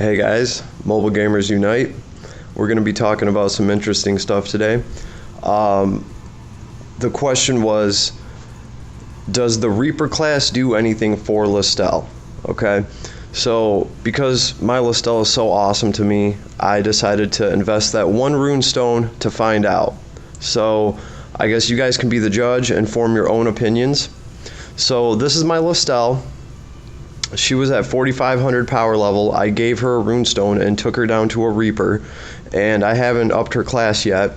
Hey guys, Mobile Gamers Unite. We're going to be talking about some interesting stuff today. The question was, does the Reaper class do anything for listell? Okay, so because my listell is so awesome to me, I decided to invest that one runestone to find out. So I guess you guys can be the judge and form your own opinions. So this is my listell. She was at 4,500 power level. I gave her a runestone and took her down to a Reaper, and I haven't upped her class yet.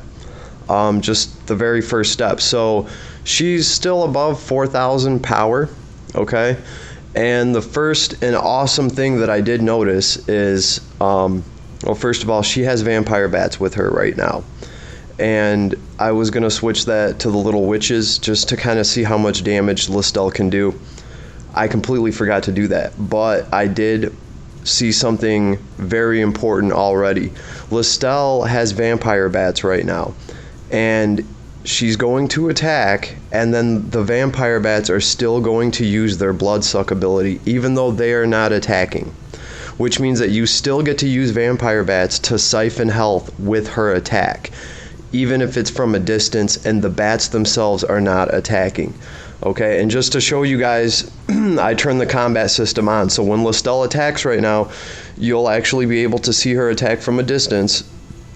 Just the very first step. So she's still above 4,000 power, okay? And the first and awesome thing that I did notice is, well, first of all, she has vampire bats with her right now. And I was going to switch that to the little witches just to kind of see how much damage listell can do. I completely forgot to do that, but I did see something very important already. Listell has vampire bats right now, and she's going to attack, and then the vampire bats are still going to use their blood suck ability, even though they are not attacking, which means that you still get to use vampire bats to siphon health with her attack, even if it's from a distance and the bats themselves are not attacking. Okay, and just to show you guys, I turned the combat system on, so when listell attacks right now, you'll actually be able to see her attack from a distance,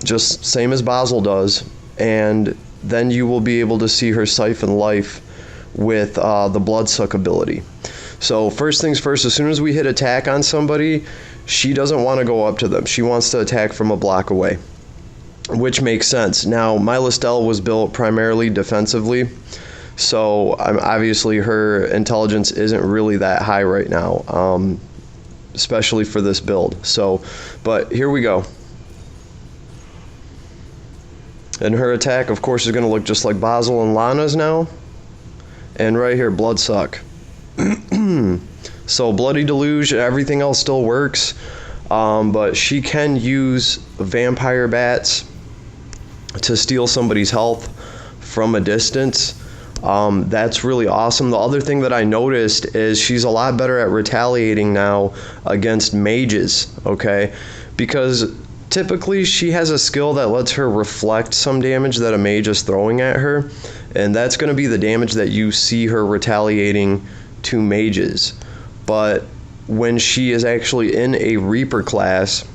just same as Basel does, and then you will be able to see her siphon life with the blood suck ability. So first things first, as soon as we hit attack on somebody, she doesn't want to go up to them. She wants to attack from a block away, which makes sense. Now, my listell was built primarily defensively, so obviously her intelligence isn't really that high right now, especially for this build. So, but here we go. And her attack, of course, is going to look just like Basel and Lana's now. And right here, blood suck. So bloody deluge, everything else still works, but she can use vampire bats to steal somebody's health from a distance. That's really awesome. The other thing that I noticed is she's a lot better at retaliating now against mages, okay? Because typically she has a skill that lets her reflect some damage that a mage is throwing at her, and that's going to be the damage that you see her retaliating to mages. But when she is actually in a Reaper class,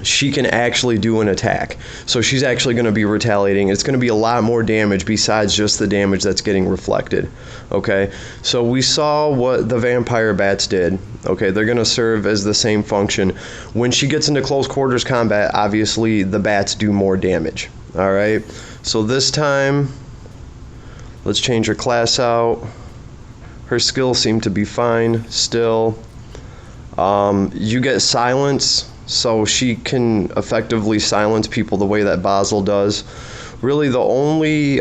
she can actually do an attack. So she's actually going to be retaliating. It's going to be a lot more damage besides just the damage that's getting reflected. Okay, so we saw what the vampire bats did. Okay, they're going to serve as the same function. When she gets into close quarters combat, obviously the bats do more damage. All right, so this time, let's change her class out. Her skills seem to be fine still. You get silence, so she can effectively silence people the way that Basel does. Really, the only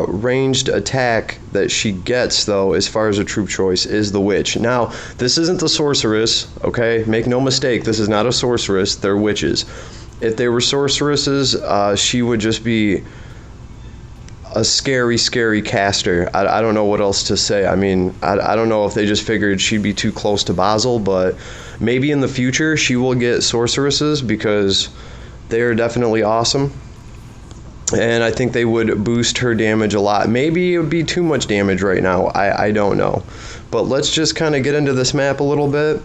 ranged attack that she gets, though, as far as a troop choice, is the witch. Now, this isn't the sorceress, okay? Make no mistake, this is not a sorceress. They're witches. If they were sorceresses, she would just be a scary, scary caster. I don't know what else to say. I mean, I don't know if they just figured she'd be too close to Basel, but maybe in the future she will get sorceresses because they're definitely awesome. And I think they would boost her damage a lot. Maybe it would be too much damage right now. I don't know. But let's just kind of get into this map a little bit,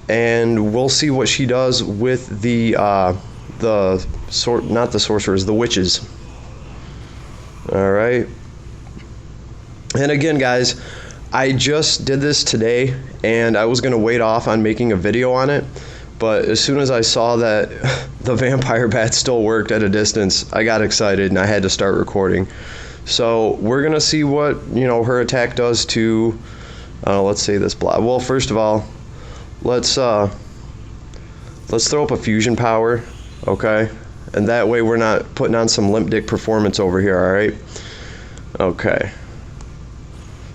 and we'll see what she does with the sorcerers, the witches. All right. And again, guys, I just did this today, and I was going to wait off on making a video on it, but as soon as I saw that the vampire bat still worked at a distance, I got excited and I had to start recording. So we're going to see what, her attack does to, let's say this block. Well, first of all, let's throw up a fusion power, okay? And that way we're not putting on some limp dick performance over here, all right? Okay.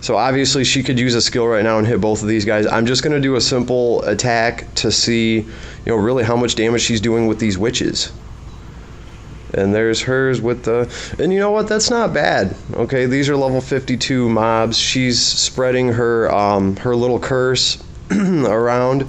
So obviously she could use a skill right now and hit both of these guys. I'm just going to do a simple attack to see, really how much damage she's doing with these witches. And there's hers with the... And you know what? That's not bad. Okay, these are level 52 mobs. She's spreading her her little curse around.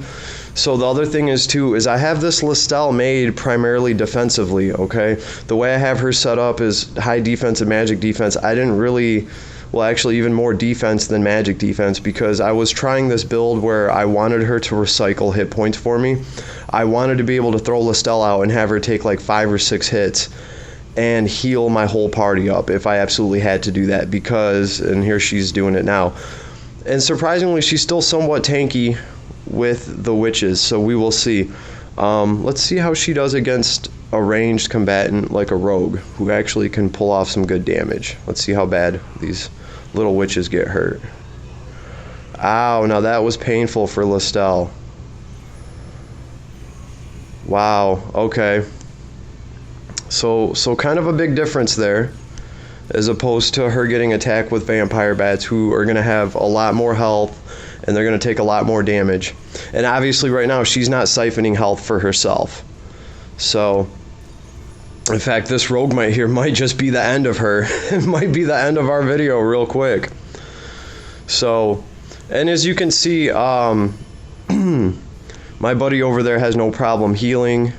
So the other thing is too, is I have this listell made primarily defensively, okay? The way I have her set up is high defense and magic defense. I didn't really, well, actually even more defense than magic defense, because I was trying this build where I wanted her to recycle hit points for me. I wanted to be able to throw listell out and have her take like 5 or 6 hits and heal my whole party up if I absolutely had to do that, because, and here she's doing it now. And surprisingly, she's still somewhat tanky with the witches, so we will see. Let's see how she does against a ranged combatant like a rogue who actually can pull off some good damage. Let's see how bad these little witches get hurt. Ow, now that was painful for listell. Wow, okay. So kind of a big difference there, as opposed to her getting attacked with vampire bats, who are going to have a lot more health and they're going to take a lot more damage. And obviously right now she's not siphoning health for herself. So in fact, this rogue might just be the end of her. It might be the end of our video real quick. So, and as you can see, my buddy over there has no problem healing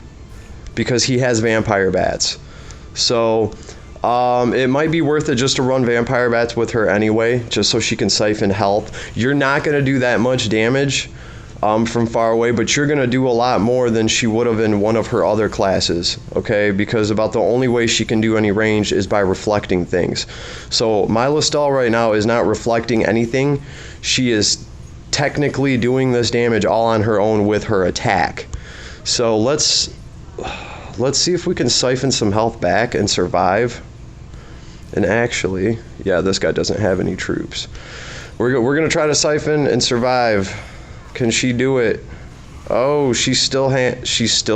because he has vampire bats. So it might be worth it just to run vampire bats with her anyway, just so she can siphon health. You're not going to do that much damage from far away, but you're going to do a lot more than she would have in one of her other classes, okay? Because about the only way she can do any range is by reflecting things. So my listell right now is not reflecting anything. She is technically doing this damage all on her own with her attack. So let's see if we can siphon some health back and survive. And actually, yeah, this guy doesn't have any troops. We're going to try to siphon and survive. Can she do it? Oh, she still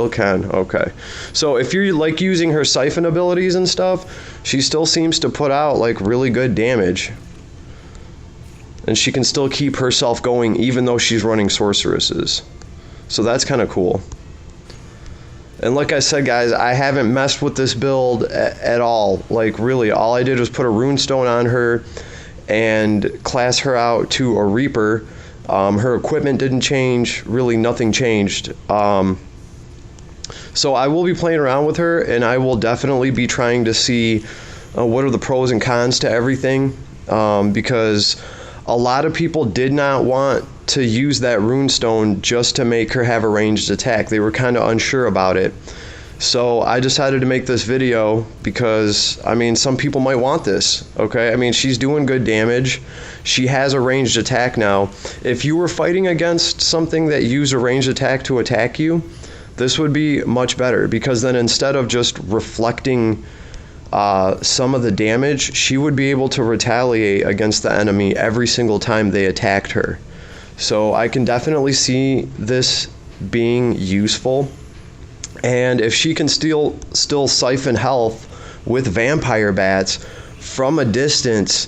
can. Okay. So if you're like using her siphon abilities and stuff, she still seems to put out like really good damage. And she can still keep herself going even though she's running sorceresses. So that's kind of cool. And like I said, guys, I haven't messed with this build at all. Like, really, all I did was put a runestone on her and class her out to a Reaper. Her equipment didn't change. Really, nothing changed. So I will be playing around with her, and I will definitely be trying to see what are the pros and cons to everything. Because a lot of people did not want to use that runestone just to make her have a ranged attack. They were kind of unsure about it. So I decided to make this video because, I mean, some people might want this, okay? I mean, she's doing good damage. She has a ranged attack now. If you were fighting against something that used a ranged attack to attack you, this would be much better, because then instead of just reflecting some of the damage, she would be able to retaliate against the enemy every single time they attacked her. So I can definitely see this being useful. And if she can still siphon health with vampire bats from a distance,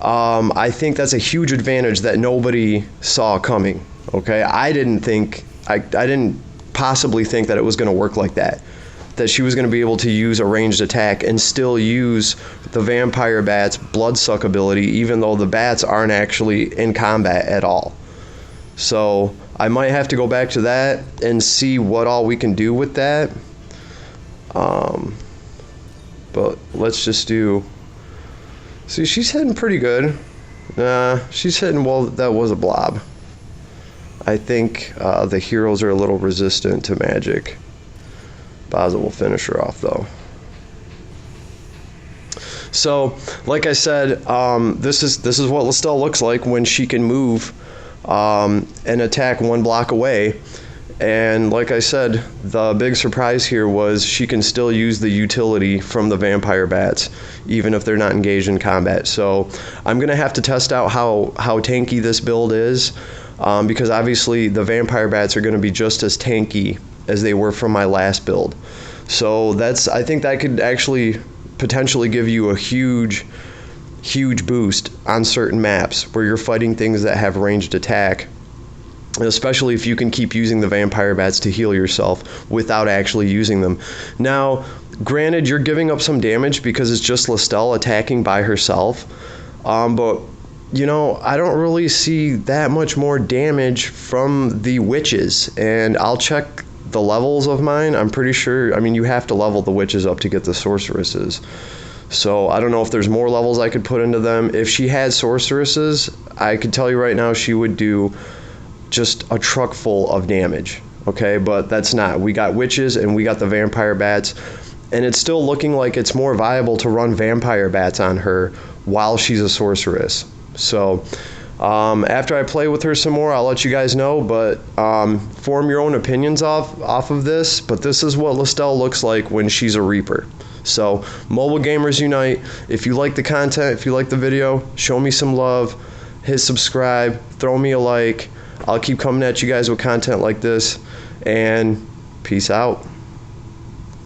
I think that's a huge advantage that nobody saw coming. Okay, I didn't possibly think that it was going to work like that. That she was going to be able to use a ranged attack and still use the vampire bat's bloodsuck ability, even though the bats aren't actually in combat at all. So I might have to go back to that and see what all we can do with that. But let's just do... See, she's hitting pretty good. She's hitting... Well, that was a blob. I think the heroes are a little resistant to magic. Basil will finish her off, though. So, like I said, this is what listell looks like when she can move and attack one block away. And like I said, the big surprise here was she can still use the utility from the vampire bats, even if they're not engaged in combat. So I'm going to have to test out how tanky this build is, because obviously the vampire bats are going to be just as tanky as they were from my last build. So I think that could actually potentially give you a huge boost on certain maps where you're fighting things that have ranged attack, especially if you can keep using the vampire bats to heal yourself without actually using them. Now, granted, you're giving up some damage because it's just listell attacking by herself, but you know, I don't really see that much more damage from the witches, and I'll check the levels of mine. I'm pretty sure, I mean, you have to level the witches up to get the sorceresses. So I don't know if there's more levels I could put into them. If she had sorceresses, I could tell you right now she would do just a truck full of damage. Okay, but that's not. We got witches and we got the vampire bats, and it's still looking like it's more viable to run vampire bats on her while she's a sorceress. So after I play with her some more, I'll let you guys know, but form your own opinions off of this. But this is what Listell looks like when she's a Reaper. So Mobile Gamers Unite, if you like the content, if you like the video, show me some love, hit subscribe, throw me a like. I'll keep coming at you guys with content like this, and peace out.